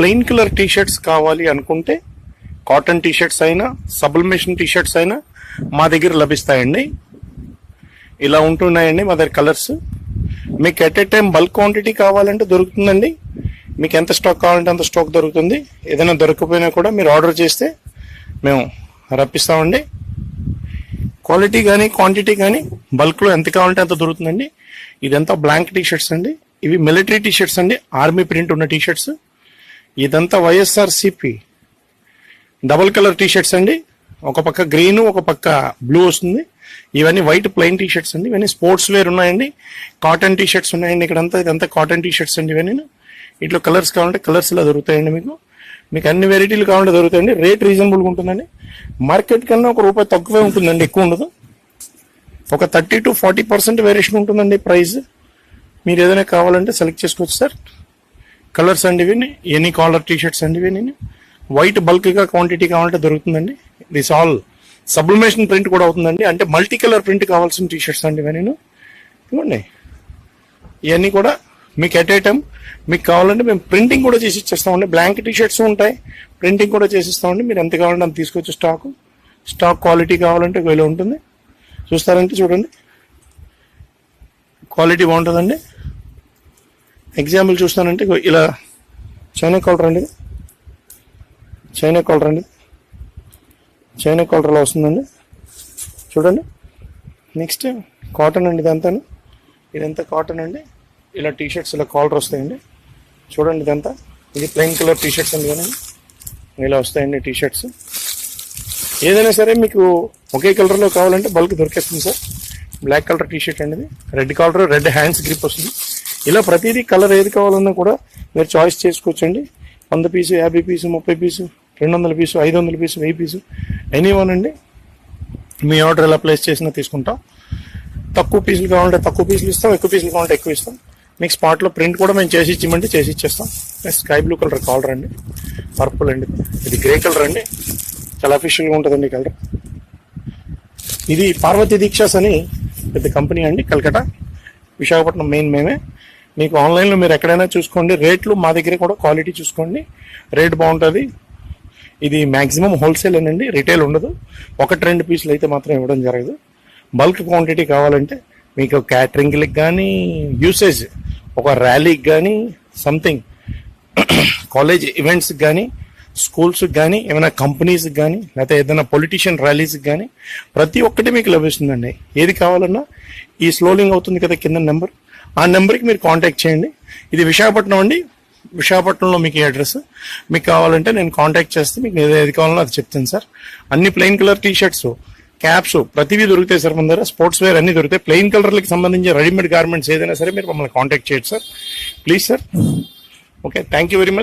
Plain colour T shirts కావాలి అనుకుంటే cotton T shirts అయినా సబ్లిమేషన్ టీ షర్ట్స్ అయినా మా దగ్గర లభిస్తాయండి. ఇలా ఉంటున్నాయండి మా దగ్గర కలర్స్. మీకు at a time bulk quantity కావాలంటే దొరుకుతుందండి. మీకు ఎంత స్టాక్ కావాలంటే అంత స్టాక్ దొరుకుతుంది. ఏదైనా దొరకకపోయినా కూడా మీరు ఆర్డర్ చేస్తే మేము రప్పిస్తామండి. క్వాలిటీ కానీ క్వాంటిటీ కానీ బల్క్లో ఎంత కావాలంటే అంత దొరుకుతుందండి. ఇదంతా బ్లాంక్ టీ షర్ట్స్ అండి. ఇవి మిలిటరీ టీ షర్ట్స్ అండి, ఆర్మీ ప్రింట్ ఉన్న టీ షర్ట్స్. ఇదంతా YSRCP double colour T shirts అండి. ఒక పక్క గ్రీన్ ఒక పక్క బ్లూ వస్తుంది. ఇవన్నీ వైట్ ప్లెయిన్ టీ షర్ట్స్ అండి. ఇవన్నీ స్పోర్ట్స్ వేర్ ఉన్నాయండి. కాటన్ టీ షర్ట్స్ ఉన్నాయండి. ఇదంతా కాటన్ టీ షర్ట్స్ అండి. ఇవన్నీ ఇట్లా కలర్స్ కావాలంటే కలర్స్ ఇలా దొరుకుతాయండి. మీకు అన్ని వెరైటీలు కావాలంటే దొరుకుతాయండి. రేట్ రీజనబుల్గా ఉంటుందండి. మార్కెట్ కన్నా ₹1 తక్కువే ఉంటుందండి, ఎక్కువ ఉండదు. ఒక 30 to 40% వేరియేషన్ ఉంటుందండి ప్రైస్. మీరు ఏదైనా కావాలంటే సెలెక్ట్ చేసుకోవచ్చు సార్. కలర్స్ అండి ఇవి, ఎనీ కాలర్ టీ షర్ట్స్ అండి ఇవి. వైట్ బల్క్గా క్వాంటిటీ కావాలంటే దొరుకుతుందండి. దిస్ ఆల్ సబ్లిమేషన్ ప్రింట్ కూడా అవుతుందండి. అంటే మల్టీ కలర్ ప్రింట్ కావాల్సిన టీ షర్ట్స్ అండి ఇవన్నీ. ఇవ్వండి, ఇవన్నీ కూడా మీకు ఎట్ ఏ టైం మీకు కావాలంటే మేము ప్రింటింగ్ కూడా చేసి ఇచ్చేస్తామండి. బ్లాంక్ టీ షర్ట్స్ ఉంటాయి, ప్రింటింగ్ కూడా చేసి ఇస్తామండి. మీరు ఎంత కావాలంటే అంత తీసుకొచ్చి స్టాక్ క్వాలిటీ కావాలంటే ఇలా ఉంటుంది. చూస్తారంటే చూడండి, క్వాలిటీ బాగుంటుందండి. ఎగ్జాంపుల్ చూస్తానంటే ఇలా చైనా కాలర్ అండి, చైనా కాలర్లో వస్తుందండి. చూడండి, నెక్స్ట్ కాటన్ అండి. ఇదంతా కాటన్ అండి. ఇలా టీ షర్ట్స్ ఇలా కాలర్ వస్తాయండి. చూడండి, ఇది ప్లెయిన్ కలర్ టీ షర్ట్స్ అండి. కానీ ఇలా వస్తాయండి టీ షర్ట్స్. ఏదైనా సరే మీకు ఒకే కలర్లో కావాలంటే బల్క్ దొరికేస్తుంది sir. Black colour T shirt అండి, red collar, red hands grip వస్తుంది. ఇలా ప్రతిదీ కలర్ ఏది కావాలన్నా కూడా మీరు చాయిస్ చేసుకోవచ్చండి. 100 పీసు, 50 పీసు, 30 పీసు, 200 పీసు, 500 పీసు, 1000 పీసు, ఎనీవన్ అండి. మీ ఆర్డర్ ఎలా ప్లేస్ చేసినా తీసుకుంటాం. తక్కువ పీసులు కావాలంటే తక్కువ పీసులు ఇస్తాం, ఎక్కువ పీసులు కావాలంటే ఎక్కువ ఇస్తాం. మీకు స్పాట్లో ప్రింట్ కూడా మేము చేసి ఇచ్చేస్తాం. స్కై బ్లూ కలర్ కాలర్ అండి, పర్పుల్ అండి, ఇది గ్రే కలర్ అండి. చాలా అఫీషియల్గా ఉంటుందండి కలర్. ఇది పార్వతీ దీక్షాస్ అని పెద్ద కంపెనీ అండి, కల్కటా, విశాఖపట్నం మెయిన్ మేమే. మీకు ఆన్లైన్లో మీరు ఎక్కడైనా చూసుకోండి. రేట్లు మా దగ్గర కూడా క్వాలిటీ చూసుకోండి, రేట్ బాగుంటుంది. ఇది మ్యాక్సిమం హోల్సేల్ అండి, రిటైల్ ఉండదు. 1-2 పీసులు అయితే మాత్రం ఇవ్వడం జరగదు. బల్క్ క్వాంటిటీ కావాలంటే మీకు క్యాటరింగ్కి కానీ, యూసేజ్ ఒక ర్యాలీకి కానీ, సంథింగ్ కాలేజ్ ఈవెంట్స్కి కానీ, స్కూల్స్కి కానీ, ఏమైనా కంపెనీస్కి కానీ, లేకపోతే ఏదైనా పొలిటీషియన్ ర్యాలీస్కి కానీ ప్రతి ఒక్కటి మీకు లభిస్తుందండి. ఏది కావాలన్నా ఈ స్లోలింగ్ అవుతుంది కదా కింద నెంబర్, ఆ నెంబర్కి మీరు కాంటాక్ట్ చేయండి. ఇది విశాఖపట్నం అండి. విశాఖపట్నంలో మీకు ఈ అడ్రస్. మీకు కావాలంటే నేను కాంటాక్ట్ చేస్తే మీకు ఏది కావాలన్నా అది చెప్తాను సార్. అన్ని plain colour T shirts, caps ప్రతివీ దొరుకుతాయి సార్ మన దగ్గర. స్పోర్ట్స్ వేర్ అన్ని దొరుకుతాయి. ప్లెయిన్ కలర్కి సంబంధించిన రెడీమేడ్ గార్మెంట్స్ ఏదైనా సరే మీరు మమ్మల్ని కాంటాక్ట్ చేయొచ్చు sir. Please sir. Okay, thank you very much.